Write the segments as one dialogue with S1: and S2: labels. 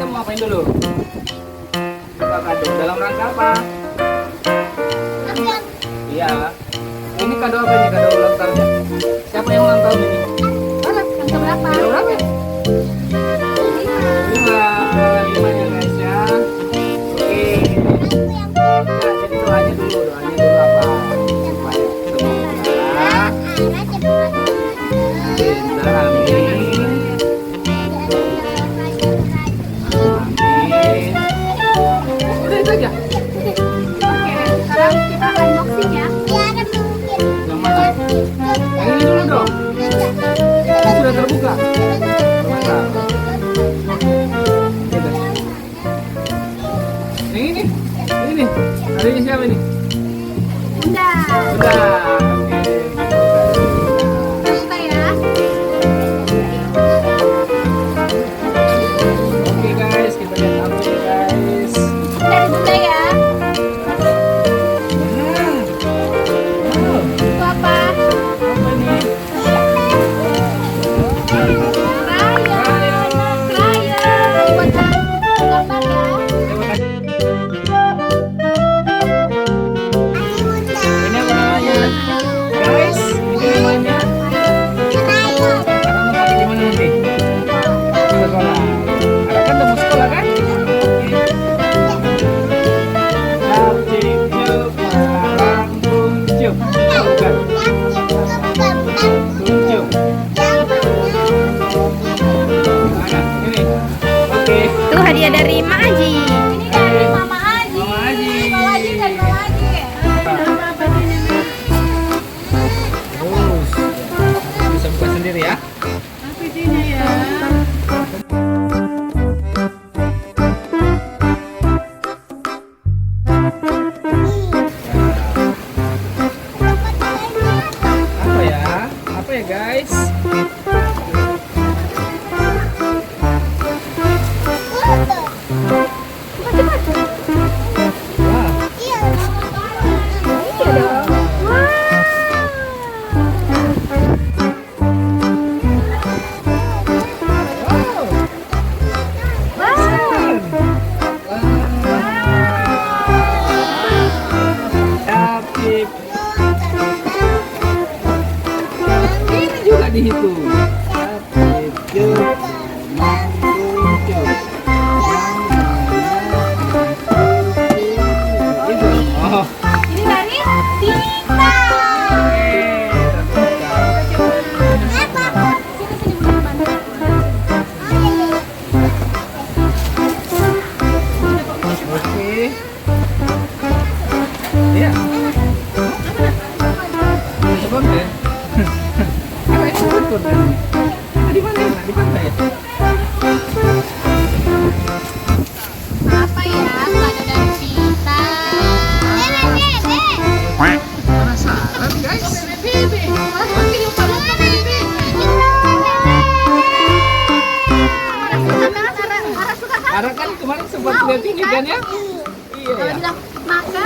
S1: kamu ngapain dulu? Buka kado. Dalam rangka apa? Iya. Ini kado apa ini? Kado ulang tahunnya. Siapa yang ulang tahun ini?
S2: Yang keberapa?
S1: Kado berapa ya? 5 ya guys ya. Oke. Nah, jadi doanya dulu apa? Supaya semoga pintar, amin. Amin. Udah itu aja.
S2: Oke, sekarang kita unboxing ya.
S1: Yang mana? Yang ini dulu dong. Ini sudah terbuka. Mantap. Yang ini. Ini. Adanya siapa ini?
S2: Bunda.
S1: Udah. Oke.
S2: Buka ya.
S1: Oke guys, kita lihat apa ya guys.
S2: Dari Bunda ya.
S1: Oh,
S2: Itu apa?
S1: apa ini?
S2: Krayon. Buat gambar ya.
S1: Ini apa namanya? Guys, ini namanya. Kamu mau pakai di mana nanti? Di sekolah. Ada kan udah mau sekolah kan? Capcik juk parang kuncup. Bukan. Kuncup. Mana? Ini. Oke.
S3: Itu hadiah dari Mak Aji.
S2: Ini dari Mama Aji.
S1: Mama Aji.
S2: Mama Aji dan Mama Aji.
S1: Terus bisa buka sendiri ya. Apa ya? Apa ya guys? Wah, wow. Capcik. Ini juga dihitung. Capcik juk parang kuncup. Itu. Oh.
S2: Ini dari Tita. Sini Bunda bantu.
S1: Oke. Iya. Coba deh. Apa itu betul deh? Di mana ya? Di pantai ya?
S2: Apa ya? Kado dari Tita.
S1: Penasaran guys? Karena kan kemarin sempat lihat ini kan ya? Iya ya.
S2: Bilang, maka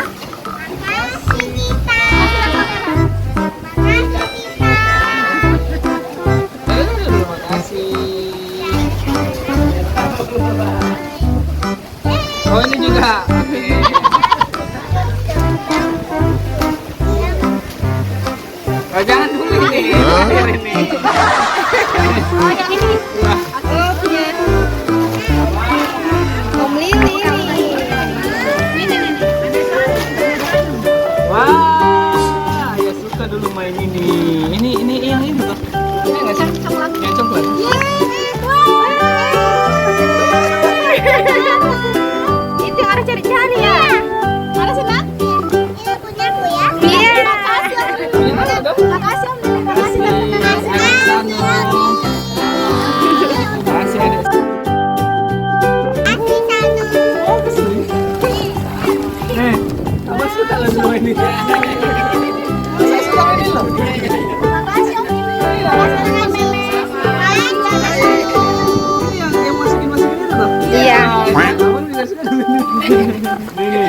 S1: Terima kasih. Oh ini juga. Oke. Oh, jangan dulu ini. Ini.
S2: Oh yang ini.
S1: Wah.
S3: Oh, punya Om Lili.
S1: Wah, ya suka dulu main ini. Ini yang ini loh. Ini nggak sih?
S2: Coklat.
S1: Yang coklat.
S3: Itu yang harus cari-cari ya.
S2: Mana sih, Nak?
S3: Iya.
S1: Ini mana dong?
S2: Makasih Om Lili, makasih dan makasih.
S1: Makasih ada. Nih, apa suka lo semua ini? Saya suka ini loh.
S2: Makasih Om Lili.
S1: Ini yang masukin itu loh.
S3: Iya.
S1: Kamu juga suka ini. Ini.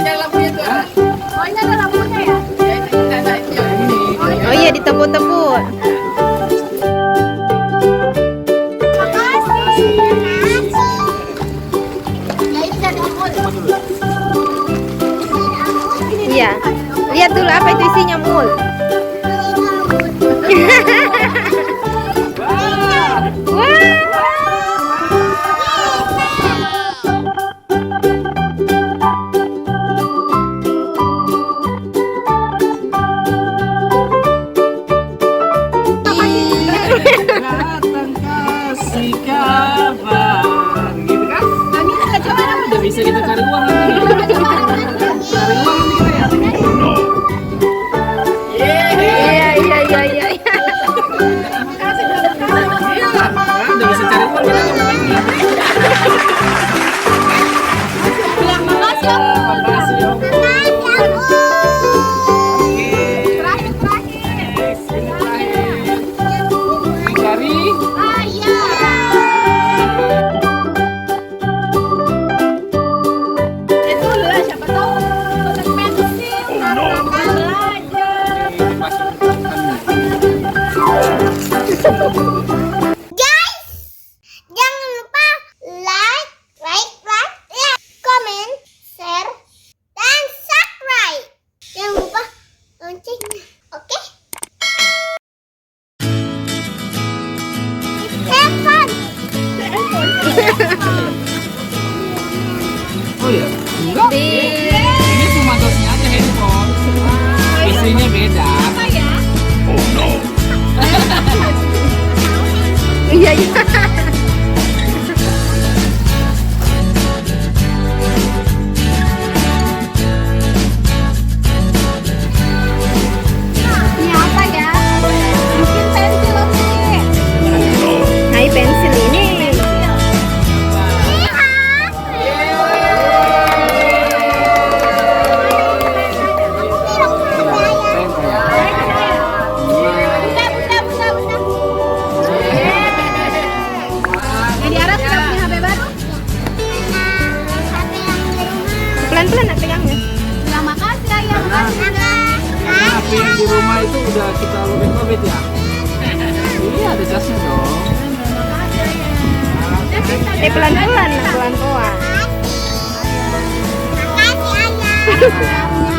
S2: Oh ini ada lampunya ya?
S3: Oh iya, ditepuk-tepuk. Mul, apa itu isinya Mul?
S1: Wah.
S3: Wah.
S1: Datang kasih kabar, gitu kan?
S2: Kami ada juara.
S1: Udah bisa kita cari uang nanti. Cari uang nanti kita ya.
S3: Iya.
S1: Iya lah, udah bisa cari uang kita ngapain ya?
S2: Bilang makasih Om.
S1: Makasih ya. Oke.
S2: Terakhir.
S1: Next, ini terakhir. Dari
S2: Itu lah siapa tahu. Kotak pensil. Belajar.
S3: Guys, jangan lupa like, comment, share, dan subscribe. Jangan lupa loncengnya, oke? Have fun.
S1: Oh ya? Enggak. Ini cuma dosnya aja handphone. Isinya beda.
S2: Apa ya?
S3: Iya.
S2: Ini apa ya? Mungkin pensil Om.
S3: Nah, pensil ini.
S2: Yang di Arab sudah punya HP baru.
S3: Pelan-pelan nak pegangnya.
S2: Bilang makasih Ayah.
S1: Karena HP yang di rumah itu udah kita lobet-lobet ya. Ini ada jasnya dong.
S3: Pelan-pelan nak, pelan-pelan.
S2: Makasih Ayah.